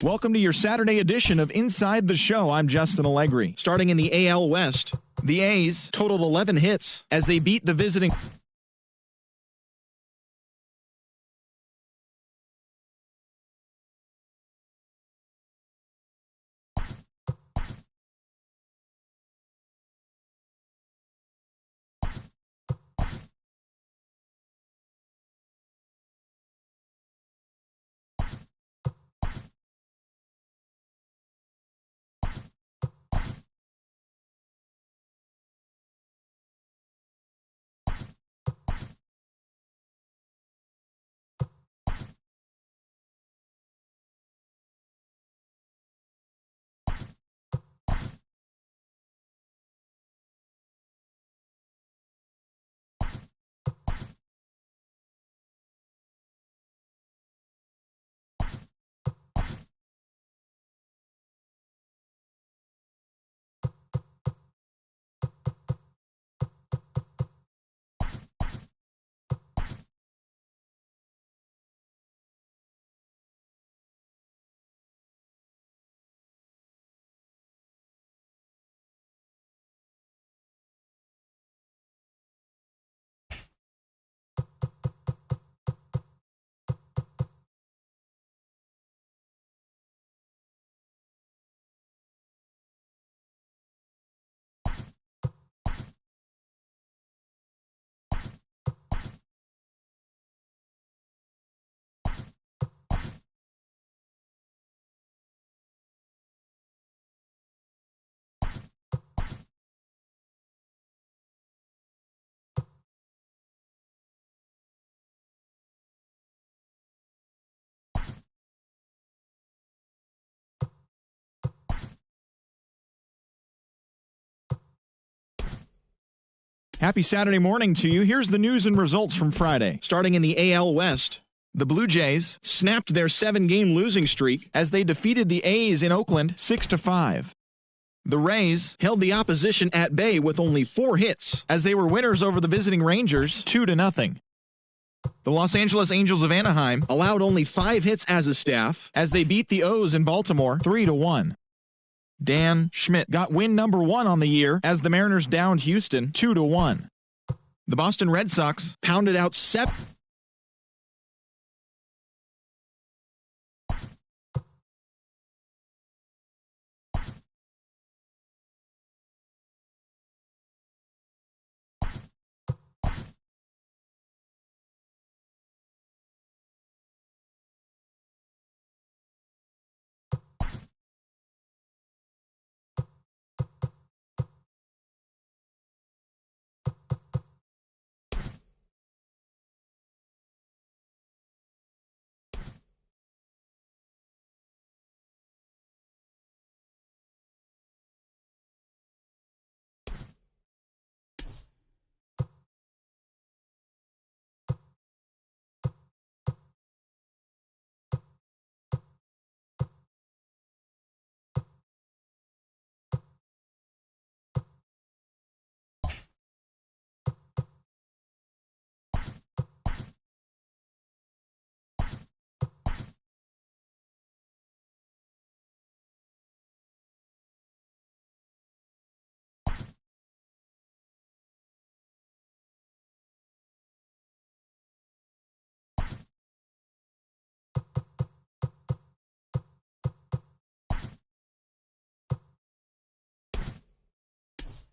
Welcome to your Saturday edition of Inside the Show. I'm Justin Allegri. Starting in the AL West, the A's totaled 11 hits as they beat the visiting... Happy Saturday morning to you. Here's the news and results from Friday. Starting in the AL West, the Blue Jays snapped their 7-game losing streak as they defeated the A's in Oakland 6-5. The Rays held the opposition at bay with only 4 hits as they were winners over the visiting Rangers 2-0. The Los Angeles Angels of Anaheim allowed only 5 hits as a staff as they beat the O's in Baltimore 3-1. Dan Schmidt got win number 1 on the year as the Mariners downed Houston 2-1. The Boston Red Sox pounded out 7...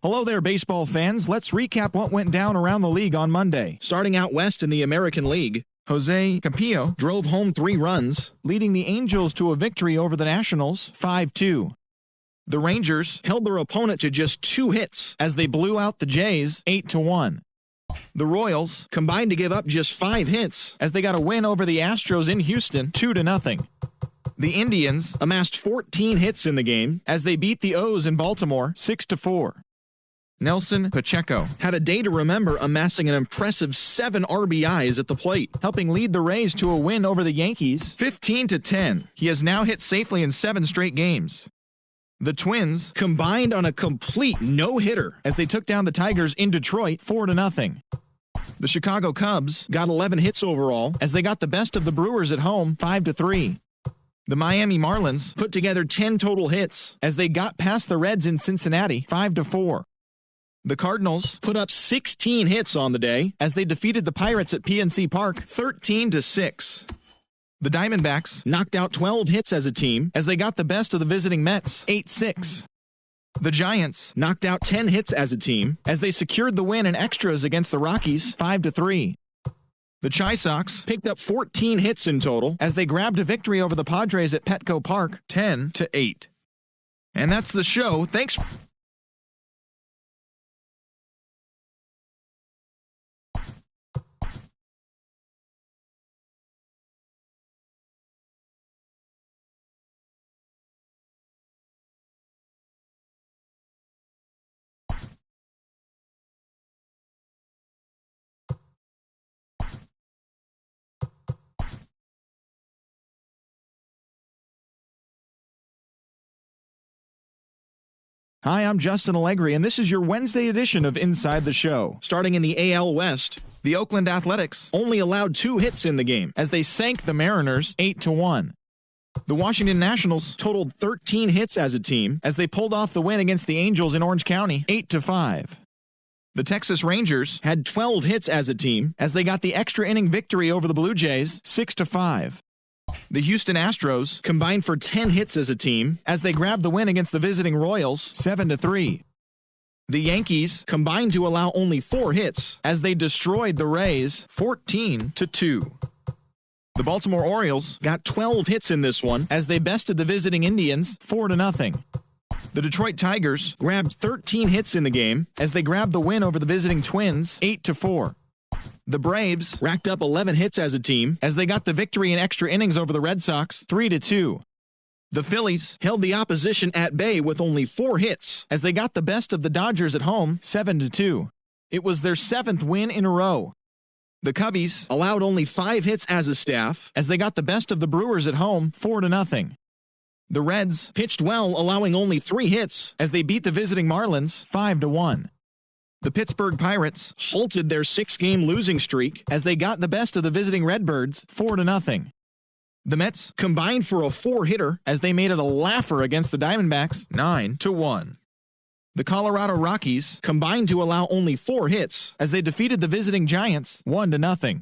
Hello there, baseball fans. Let's recap what went down around the league on Monday. Starting out west in the American League, Jose Capillo drove home 3 runs, leading the Angels to a victory over the Nationals 5-2. The Rangers held their opponent to just 2 hits as they blew out the Jays 8-1. The Royals combined to give up just 5 hits as they got a win over the Astros in Houston 2-0. The Indians amassed 14 hits in the game as they beat the O's in Baltimore 6-4. Nelson Pacheco had a day to remember, amassing an impressive 7 RBIs at the plate, helping lead the Rays to a win over the Yankees 15-10. He has now hit safely in 7 straight games. The Twins combined on a complete no-hitter as they took down the Tigers in Detroit 4-0. The Chicago Cubs got 11 hits overall as they got the best of the Brewers at home 5-3. The Miami Marlins put together 10 total hits as they got past the Reds in Cincinnati 5-4. The Cardinals put up 16 hits on the day as they defeated the Pirates at PNC Park 13-6. The Diamondbacks knocked out 12 hits as a team as they got the best of the visiting Mets 8-6. The Giants knocked out 10 hits as a team as they secured the win in extras against the Rockies 5-3. The Chi Sox picked up 14 hits in total as they grabbed a victory over the Padres at Petco Park 10-8. And that's the show. Thanks. Hi, I'm Justin Allegri, and this is your Wednesday edition of Inside the Show. Starting in the AL West, the Oakland Athletics only allowed 2 hits in the game as they sank the Mariners 8-1. The Washington Nationals totaled 13 hits as a team as they pulled off the win against the Angels in Orange County 8-5. The Texas Rangers had 12 hits as a team as they got the extra inning victory over the Blue Jays 6-5. The Houston Astros combined for 10 hits as a team as they grabbed the win against the visiting Royals 7-3. The Yankees combined to allow only 4 hits as they destroyed the Rays 14-2. The Baltimore Orioles got 12 hits in this one as they bested the visiting Indians 4-0. The Detroit Tigers grabbed 13 hits in the game as they grabbed the win over the visiting Twins 8-4. The Braves racked up 11 hits as a team as they got the victory in extra innings over the Red Sox 3-2. The Phillies held the opposition at bay with only 4 hits as they got the best of the Dodgers at home 7-2. It was their 7th win in a row. The Cubbies allowed only 5 hits as a staff as they got the best of the Brewers at home 4-0. The Reds pitched well, allowing only 3 hits as they beat the visiting Marlins 5-1. The Pittsburgh Pirates halted their 6-game losing streak as they got the best of the visiting Redbirds 4-0. The Mets combined for a 4-hitter as they made it a laugher against the Diamondbacks 9-1. The Colorado Rockies combined to allow only 4 hits as they defeated the visiting Giants 1-0.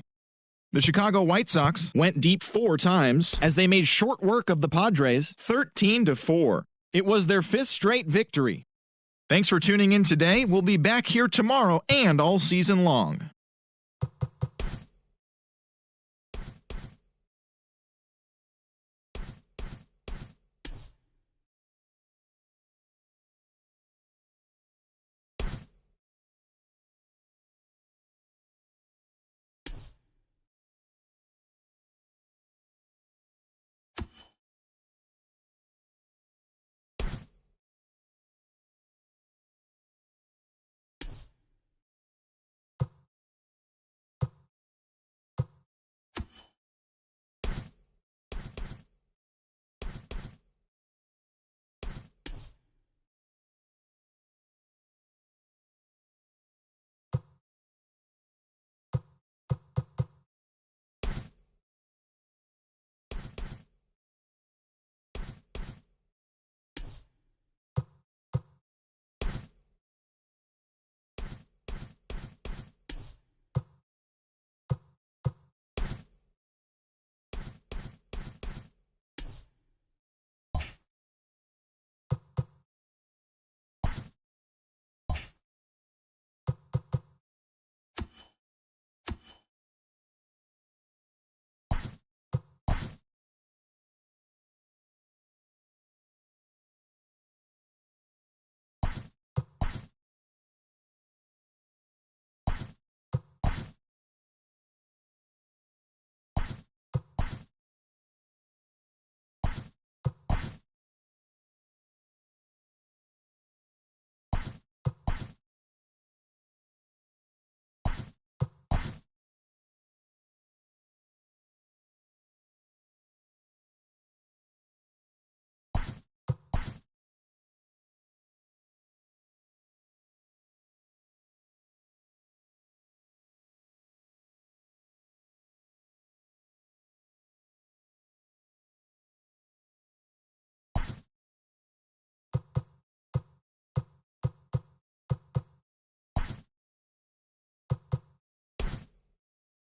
The Chicago White Sox went deep 4 times as they made short work of the Padres 13-4. It was their 5th straight victory. Thanks for tuning in today. We'll be back here tomorrow and all season long.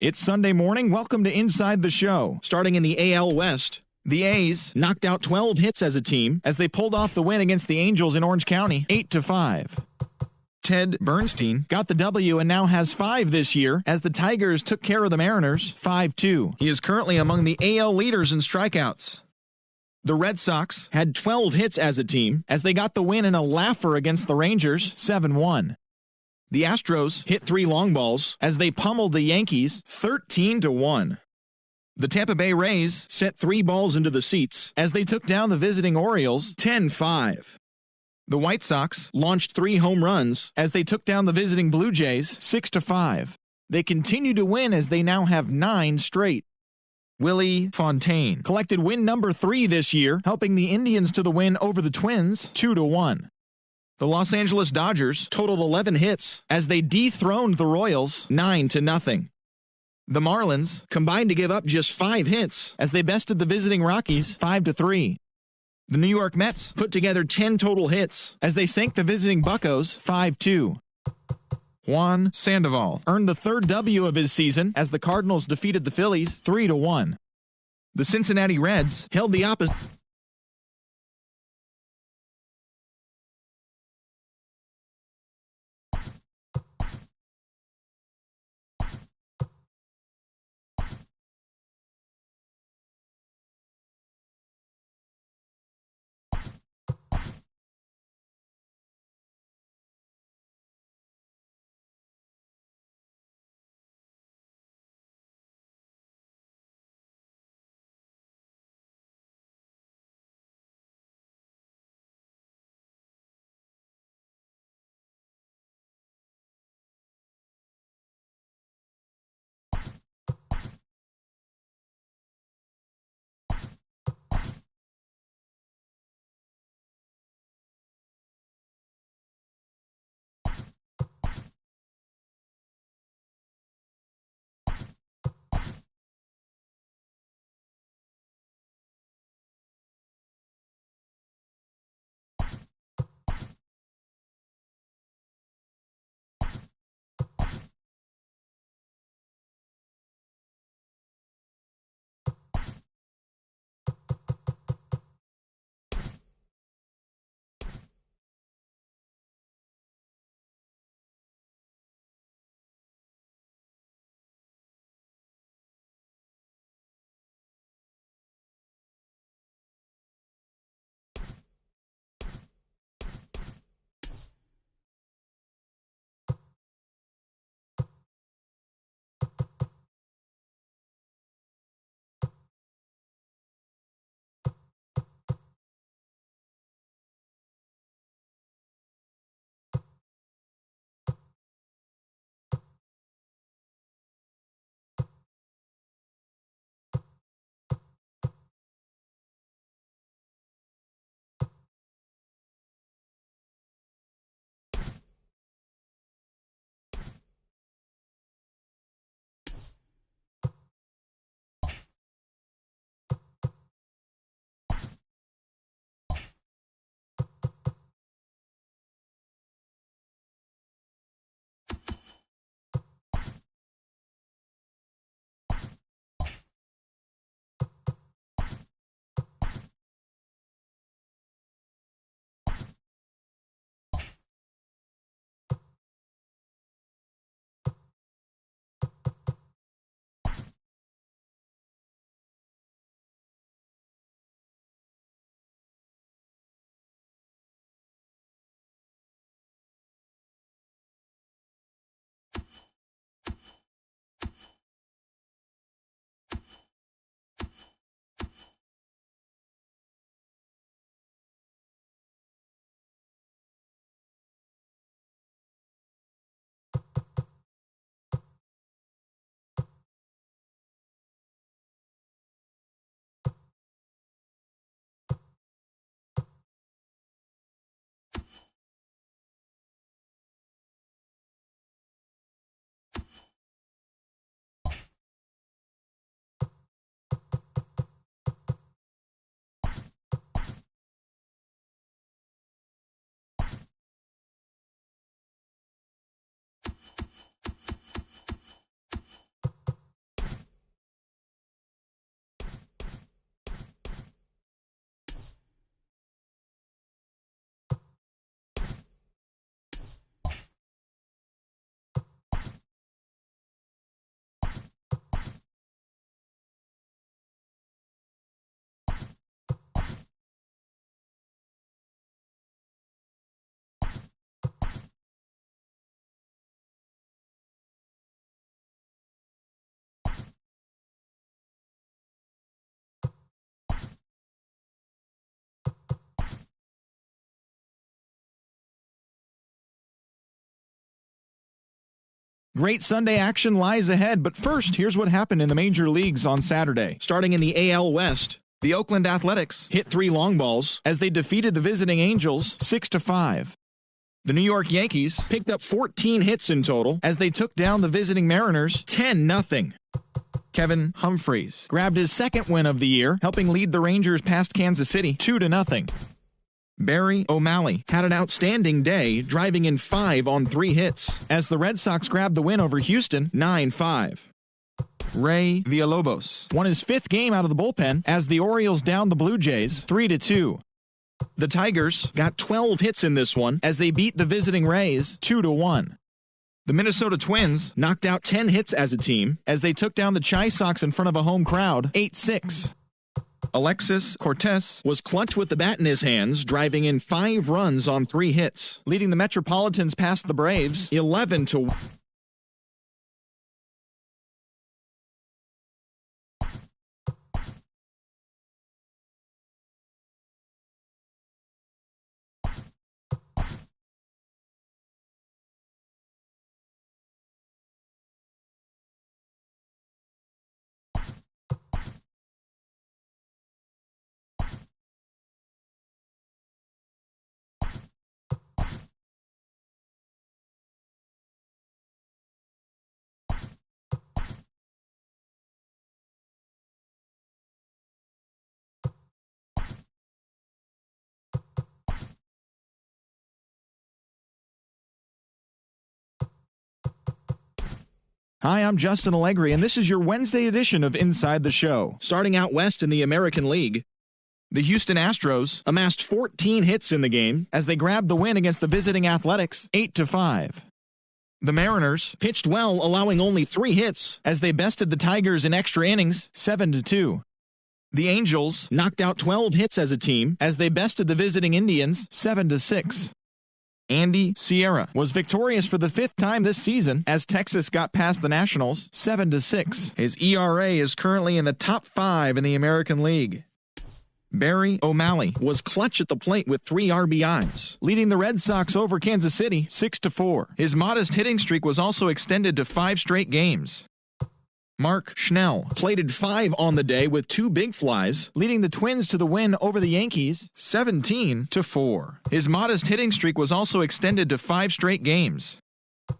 It's Sunday morning. Welcome to Inside the Show. Starting in the AL West, the A's knocked out 12 hits as a team as they pulled off the win against the Angels in Orange County, 8-5. Ted Bernstein got the W and now has 5 this year as the Tigers took care of the Mariners, 5-2. He is currently among the AL leaders in strikeouts. The Red Sox had 12 hits as a team as they got the win in a laugher against the Rangers, 7-1. The Astros hit 3 long balls as they pummeled the Yankees 13-1. The Tampa Bay Rays sent 3 balls into the seats as they took down the visiting Orioles 10-5. The White Sox launched 3 home runs as they took down the visiting Blue Jays 6-5. They continue to win as they now have 9 straight. Willie Fontaine collected win number 3 this year, helping the Indians to the win over the Twins 2-1. The Los Angeles Dodgers totaled 11 hits as they dethroned the Royals 9-0. The Marlins combined to give up just 5 hits as they bested the visiting Rockies 5-3. The New York Mets put together 10 total hits as they sank the visiting Buccos 5-2. Juan Sandoval earned the 3rd W of his season as the Cardinals defeated the Phillies 3-1. The Cincinnati Reds held the opposite Great Sunday action lies ahead, but first, here's what happened in the major leagues on Saturday. Starting in the AL West, the Oakland Athletics hit 3 long balls as they defeated the visiting Angels 6-5. The New York Yankees picked up 14 hits in total as they took down the visiting Mariners 10-0. Kevin Humphreys grabbed his second win of the year, helping lead the Rangers past Kansas City 2-0. Barry O'Malley had an outstanding day, driving in 5 on 3 hits, as the Red Sox grabbed the win over Houston 9-5. Ray Villalobos won his 5th game out of the bullpen as the Orioles downed the Blue Jays 3-2. The Tigers got 12 hits in this one as they beat the visiting Rays 2-1. The Minnesota Twins knocked out 10 hits as a team as they took down the Chi Sox in front of a home crowd 8-6. Alexis Cortez was clutch with the bat in his hands, driving in 5 runs on 3 hits, leading the Metropolitans past the Braves 11-1. Hi, I'm Justin Allegri, and this is your Wednesday edition of Inside the Show. Starting out west in the American League, the Houston Astros amassed 14 hits in the game as they grabbed the win against the visiting Athletics 8-5. The Mariners pitched well, allowing only 3 hits as they bested the Tigers in extra innings 7-2. The Angels knocked out 12 hits as a team as they bested the visiting Indians 7-6. Andy Sierra was victorious for the 5th time this season as Texas got past the Nationals 7-6. His ERA is currently in the top 5 in the American League. Barry O'Malley was clutch at the plate with 3 RBIs, leading the Red Sox over Kansas City 6-4. His modest hitting streak was also extended to 5 straight games. Mark Schnell plated 5 on the day with 2 big flies, leading the Twins to the win over the Yankees 17-4. His modest hitting streak was also extended to 5 straight games.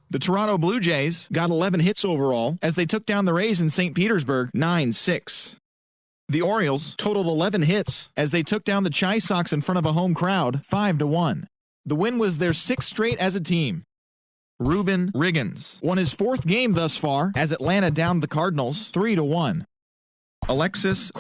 The Toronto Blue Jays got 11 hits overall as they took down the Rays in St. Petersburg 9-6. The Orioles totaled 11 hits as they took down the Chi Sox in front of a home crowd 5-1. The win was their 6th straight as a team. Ruben Riggins won his 4th game thus far as Atlanta downed the Cardinals 3-1. Alexis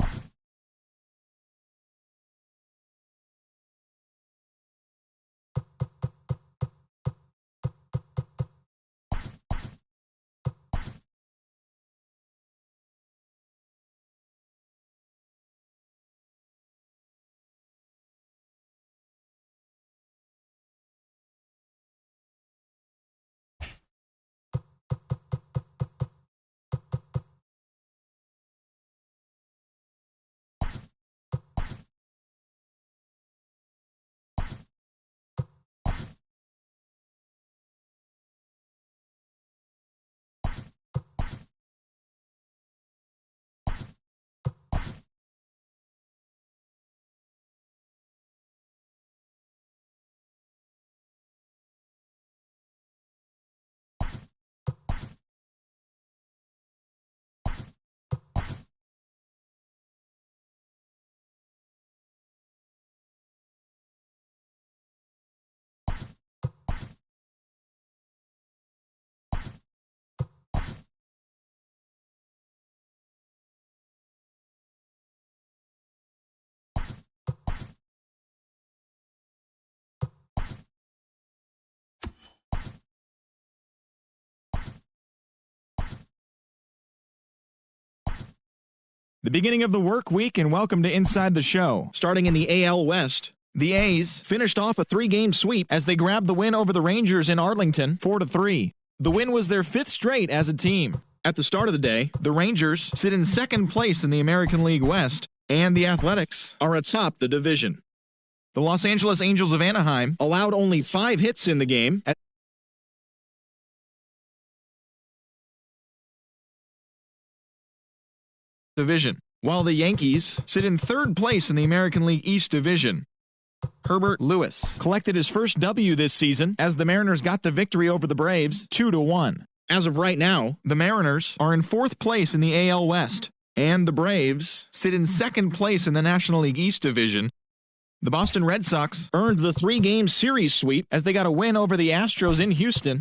The beginning of the work week, and welcome to Inside the Show. Starting in the AL West, the A's finished off a 3-game sweep as they grabbed the win over the Rangers in Arlington 4-3. The win was their 5th straight as a team. At the start of the day, the Rangers sit in 2nd place in the American League West, and the Athletics are atop the division. The Los Angeles Angels of Anaheim allowed only 5 hits in the game Division, while the Yankees sit in third place in the American League East Division. Herbert Lewis collected his first W this season as the Mariners got the victory over the Braves 2-1. As of right now, the Mariners are in fourth place in the AL West, and the Braves sit in second place in the National League East Division. The Boston Red Sox earned the 3-game series sweep as they got a win over the Astros in Houston.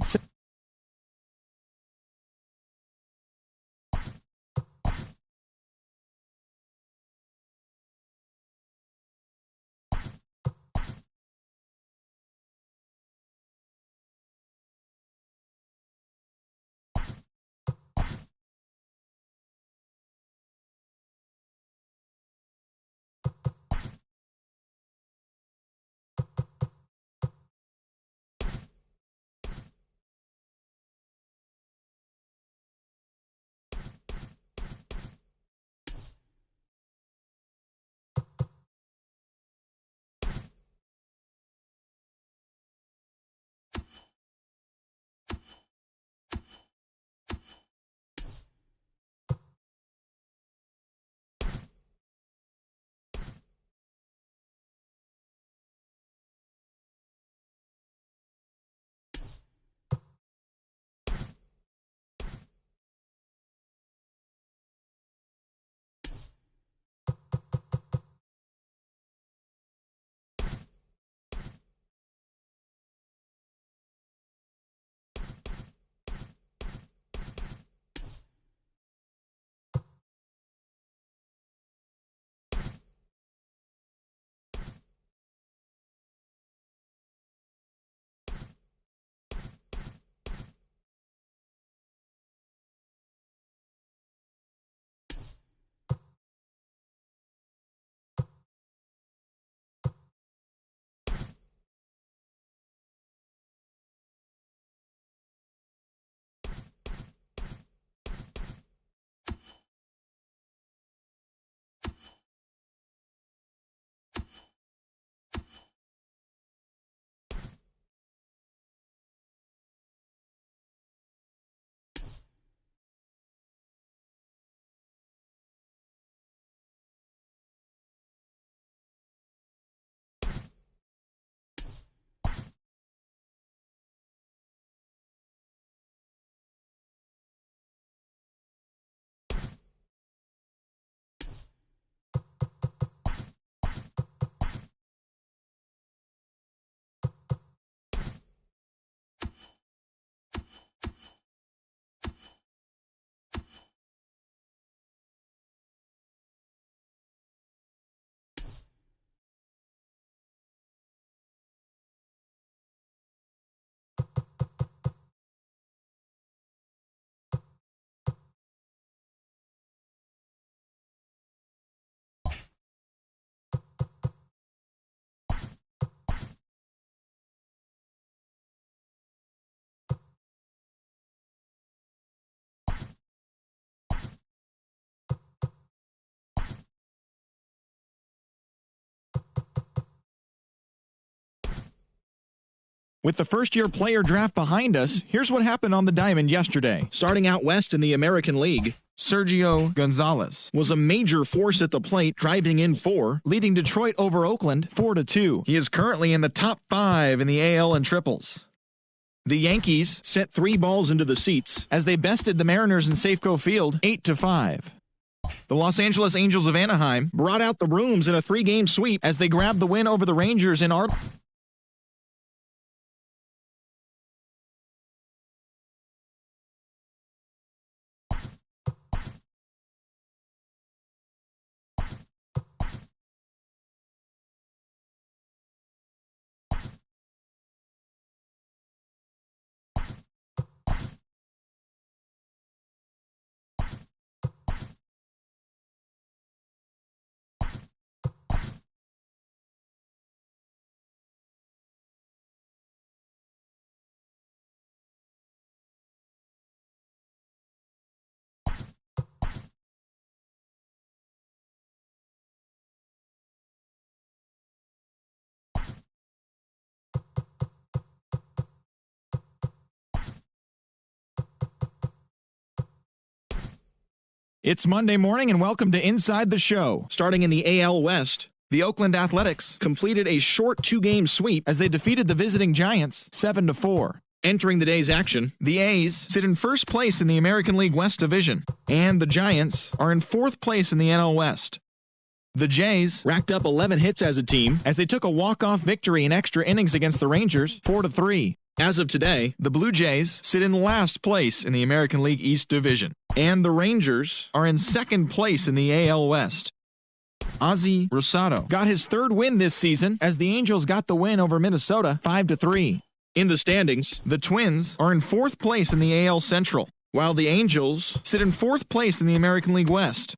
With the first-year player draft behind us, here's what happened on the diamond yesterday. Starting out west in the American League, Sergio Gonzalez was a major force at the plate, driving in 4, leading Detroit over Oakland 4-2. He is currently in the top 5 in the AL in triples. The Yankees sent 3 balls into the seats as they bested the Mariners in Safeco Field 8-5. The Los Angeles Angels of Anaheim brought out the rooms in a 3-game sweep as they grabbed the win over the Rangers in It's Monday morning and welcome to Inside the Show. Starting in the AL West, the Oakland Athletics completed a short two-game sweep as they defeated the visiting Giants 7-4. Entering the day's action, the A's sit in first place in the American League West Division, and the Giants are in fourth place in the NL West. The Jays racked up 11 hits as a team as they took a walk-off victory in extra innings against the Rangers 4-3. As of today, the Blue Jays sit in last place in the American League East Division, and the Rangers are in second place in the AL West. Ozzie Rosado got his third win this season as the Angels got the win over Minnesota 5-3. In the standings, the Twins are in fourth place in the AL Central, while the Angels sit in fourth place in the American League West.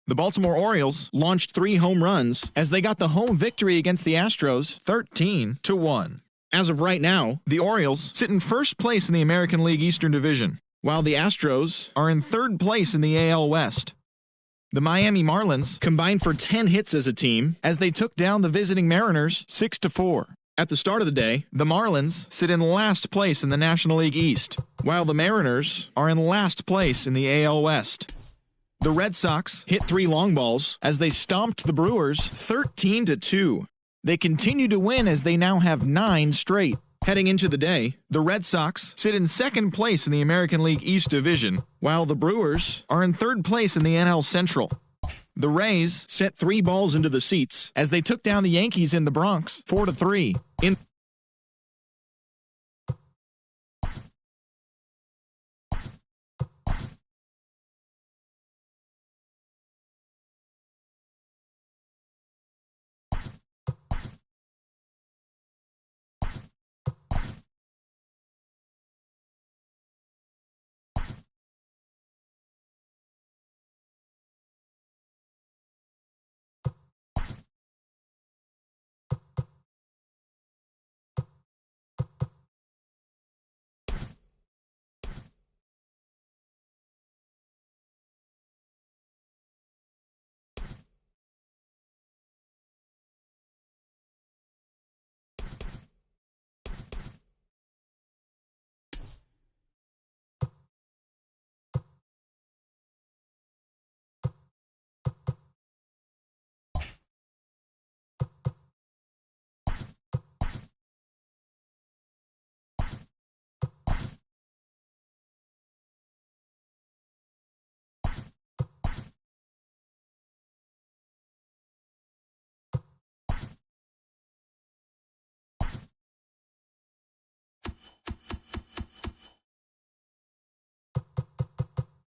The Baltimore Orioles launched 3 home runs as they got the home victory against the Astros 13-1. As of right now, the Orioles sit in first place in the American League Eastern Division, while the Astros are in third place in the AL West. The Miami Marlins combined for 10 hits as a team as they took down the visiting Mariners 6-4. At the start of the day, the Marlins sit in last place in the National League East, while the Mariners are in last place in the AL West. The Red Sox hit 3 long balls as they stomped the Brewers 13-2. They continue to win as they now have 9 straight. Heading into the day, the Red Sox sit in second place in the American League East Division, while the Brewers are in third place in the NL Central. The Rays sent 3 balls into the seats as they took down the Yankees in the Bronx 4-3.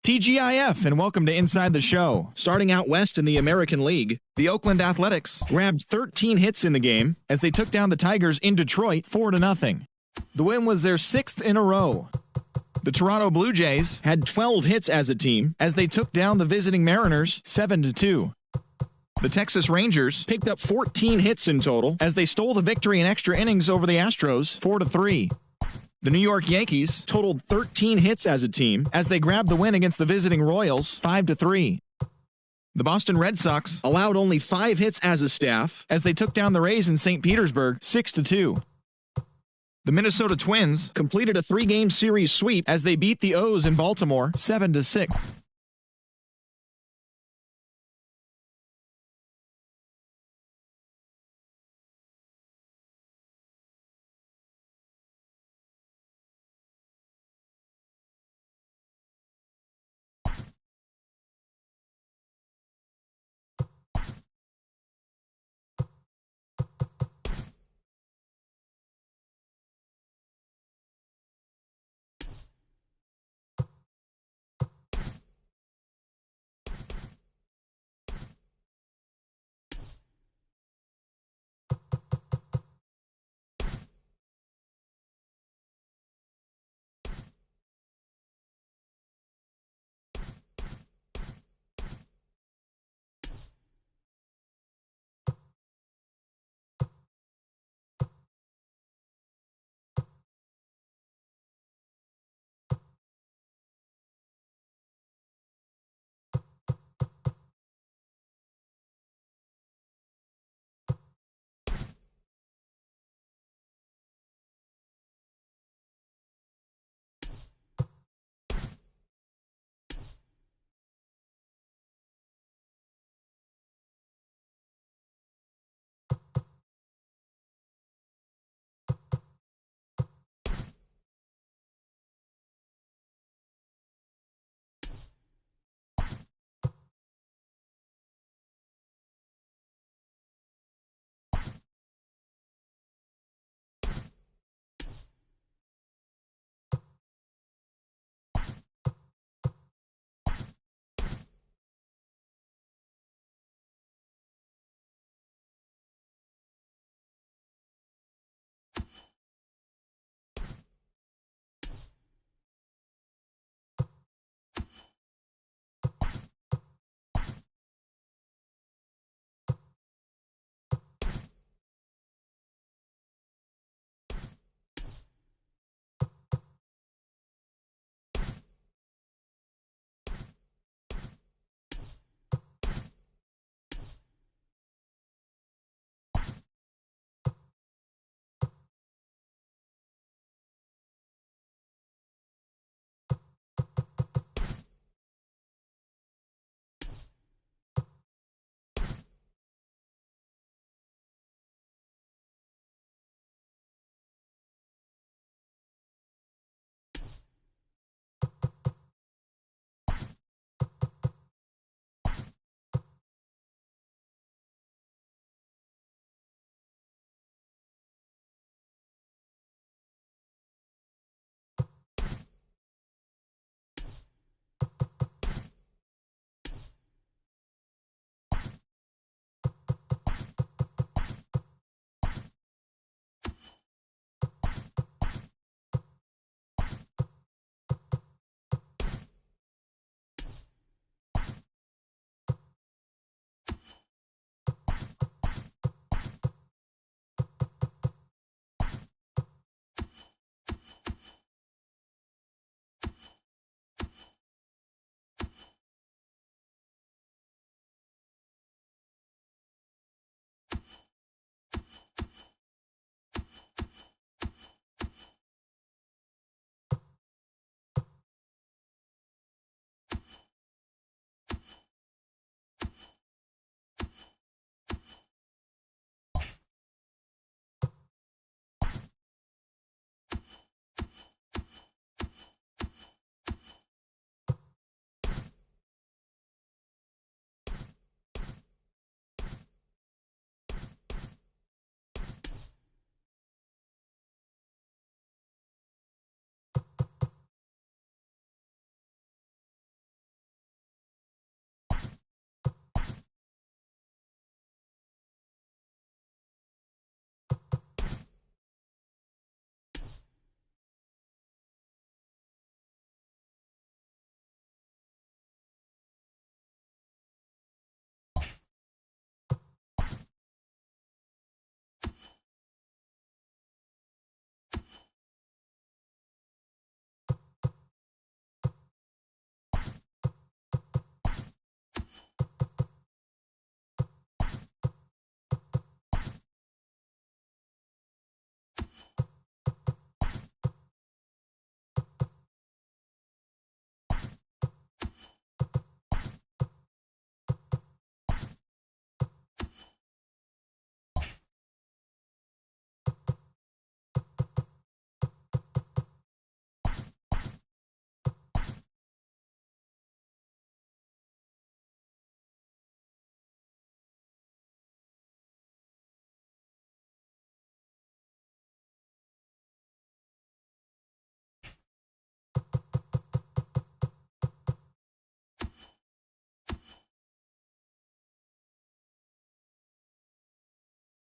TGIF, and welcome to Inside the Show. Starting out west in the American League, the Oakland Athletics grabbed 13 hits in the game as they took down the Tigers in Detroit 4-0. The win was their 6th in a row. The Toronto Blue Jays had 12 hits as a team as they took down the visiting Mariners 7-2. The Texas Rangers picked up 14 hits in total as they stole the victory in extra innings over the Astros 4-3. The New York Yankees totaled 13 hits as a team as they grabbed the win against the visiting Royals 5-3. The Boston Red Sox allowed only 5 hits as a staff as they took down the Rays in St. Petersburg 6-2. The Minnesota Twins completed a 3-game series sweep as they beat the O's in Baltimore 7-6.